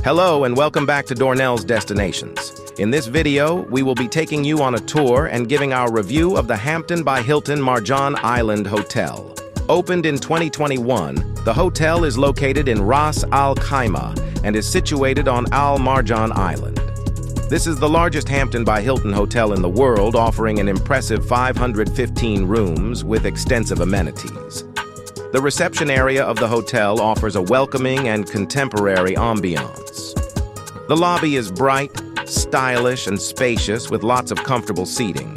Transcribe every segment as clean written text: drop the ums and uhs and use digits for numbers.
Hello and welcome back to Dornell's Destinations. In this video, we will be taking you on a tour and giving our review of the Hampton by Hilton Marjan Island Hotel. Opened in 2021, the hotel is located in Ras Al Khaimah and is situated on Al Marjan Island. This is the largest Hampton by Hilton hotel in the world, offering an impressive 515 rooms with extensive amenities. The reception area of the hotel offers a welcoming and contemporary ambiance. The lobby is bright, stylish, and spacious with lots of comfortable seating.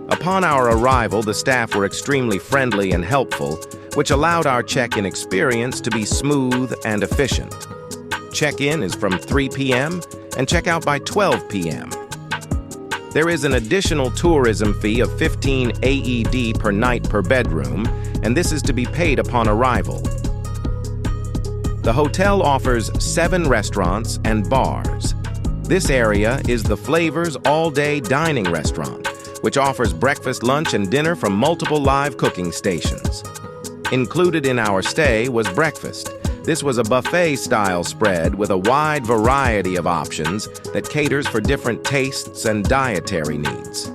Upon our arrival, the staff were extremely friendly and helpful, which allowed our check-in experience to be smooth and efficient. Check-in is from 3 p.m. and check-out by 12 p.m. There is an additional tourism fee of 15 AED per night per bedroom, and this is to be paid upon arrival. The hotel offers 7 restaurants and bars. This area is the Flavors All-Day Dining Restaurant, which offers breakfast, lunch, and dinner from multiple live cooking stations. Included in our stay was breakfast. This was a buffet-style spread with a wide variety of options that caters for different tastes and dietary needs.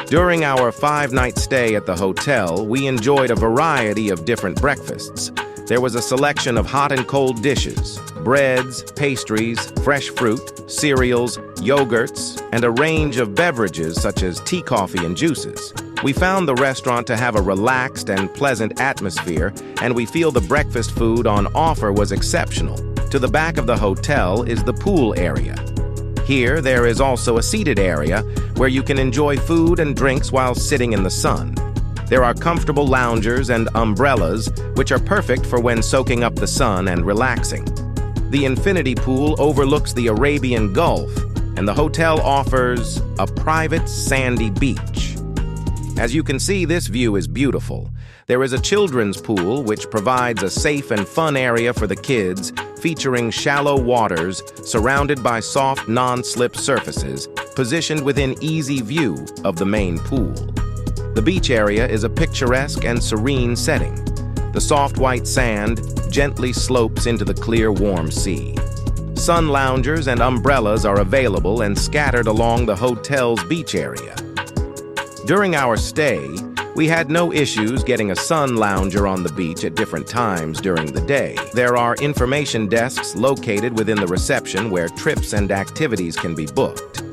During our 5-night stay at the hotel, we enjoyed a variety of different breakfasts. There was a selection of hot and cold dishes, breads, pastries, fresh fruit, cereals, yogurts, and a range of beverages such as tea, coffee, and juices. We found the restaurant to have a relaxed and pleasant atmosphere, and we feel the breakfast food on offer was exceptional. To the back of the hotel is the pool area. Here, there is also a seated area where you can enjoy food and drinks while sitting in the sun. There are comfortable loungers and umbrellas, which are perfect for when soaking up the sun and relaxing. The infinity pool overlooks the Arabian Gulf, and the hotel offers a private sandy beach. As you can see, this view is beautiful. There is a children's pool, which provides a safe and fun area for the kids, featuring shallow waters surrounded by soft, non-slip surfaces, positioned within easy view of the main pool. The beach area is a picturesque and serene setting. The soft white sand gently slopes into the clear, warm sea. Sun loungers and umbrellas are available and scattered along the hotel's beach area. During our stay, we had no issues getting a sun lounger on the beach at different times during the day. There are information desks located within the reception where trips and activities can be booked.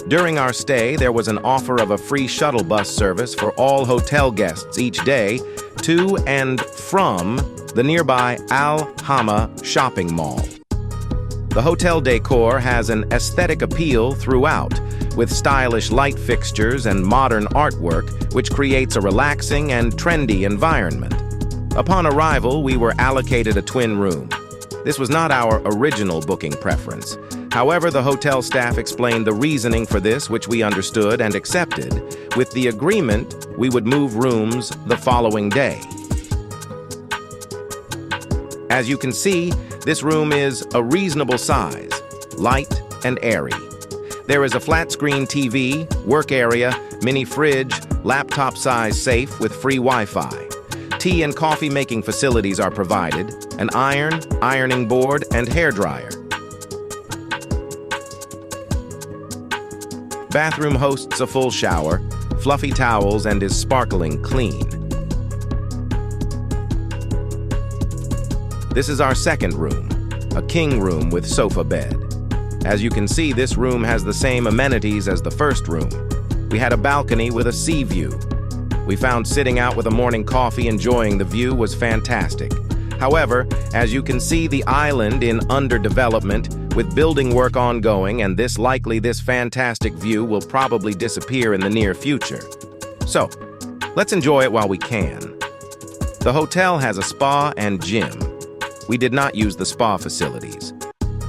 During our stay, there was an offer of a free shuttle bus service for all hotel guests each day to and from the nearby Al Khaimah shopping mall. The hotel decor has an aesthetic appeal throughout, with stylish light fixtures and modern artwork, which creates a relaxing and trendy environment. Upon arrival, we were allocated a twin room. This was not our original booking preference. However, the hotel staff explained the reasoning for this, which we understood and accepted. With the agreement, we would move rooms the following day. As you can see, this room is a reasonable size, light and airy. There is a flat-screen TV, work area, mini fridge, laptop-size safe with free Wi-Fi. Tea and coffee making facilities are provided, an iron, ironing board, and hairdryer. Bathroom hosts a full shower, fluffy towels, and is sparkling clean. This is our second room, a king room with sofa bed. As you can see, this room has the same amenities as the first room. We had a balcony with a sea view. We found sitting out with a morning coffee enjoying the view was fantastic. However, as you can see, the island in underdevelopment with building work ongoing, and this fantastic view will probably disappear in the near future. So, let's enjoy it while we can. The hotel has a spa and gym. We did not use the spa facilities.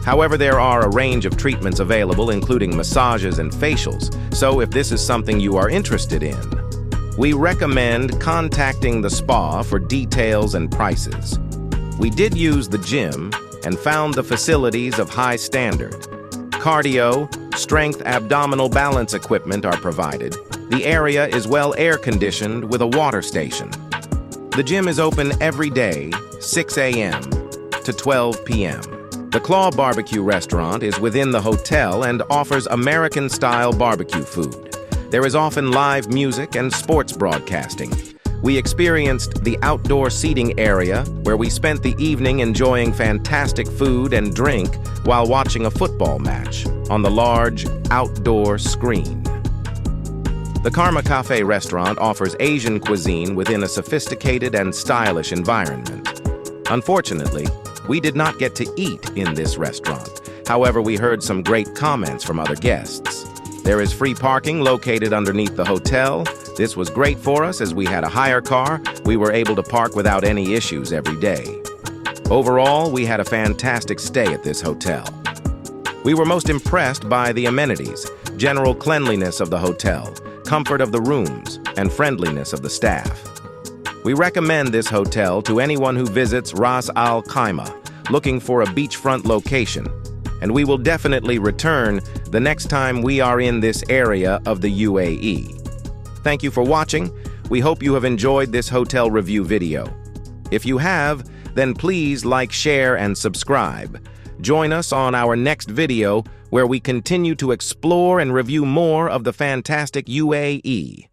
However, there are a range of treatments available, including massages and facials, so if this is something you are interested in, we recommend contacting the spa for details and prices. We did use the gym and found the facilities of high standard. Cardio, strength abdominal balance equipment are provided. The area is well air-conditioned with a water station. The gym is open every day, 6 a.m. to 12 p.m. The Claw Barbecue restaurant is within the hotel and offers American-style barbecue food. There is often live music and sports broadcasting. We experienced the outdoor seating area where we spent the evening enjoying fantastic food and drink while watching a football match on the large outdoor screen. The Khaimah Kafe restaurant offers Asian cuisine within a sophisticated and stylish environment. Unfortunately, we did not get to eat in this restaurant. However, we heard some great comments from other guests. There is free parking located underneath the hotel. This was great for us as we had a hire car. We were able to park without any issues every day. Overall, we had a fantastic stay at this hotel. We were most impressed by the amenities, general cleanliness of the hotel, comfort of the rooms, and friendliness of the staff. We recommend this hotel to anyone who visits Ras Al Khaimah looking for a beachfront location, and we will definitely return the next time we are in this area of the UAE. Thank you for watching. We hope you have enjoyed this hotel review video. If you have, then please like, share, and subscribe. Join us on our next video where we continue to explore and review more of the fantastic UAE.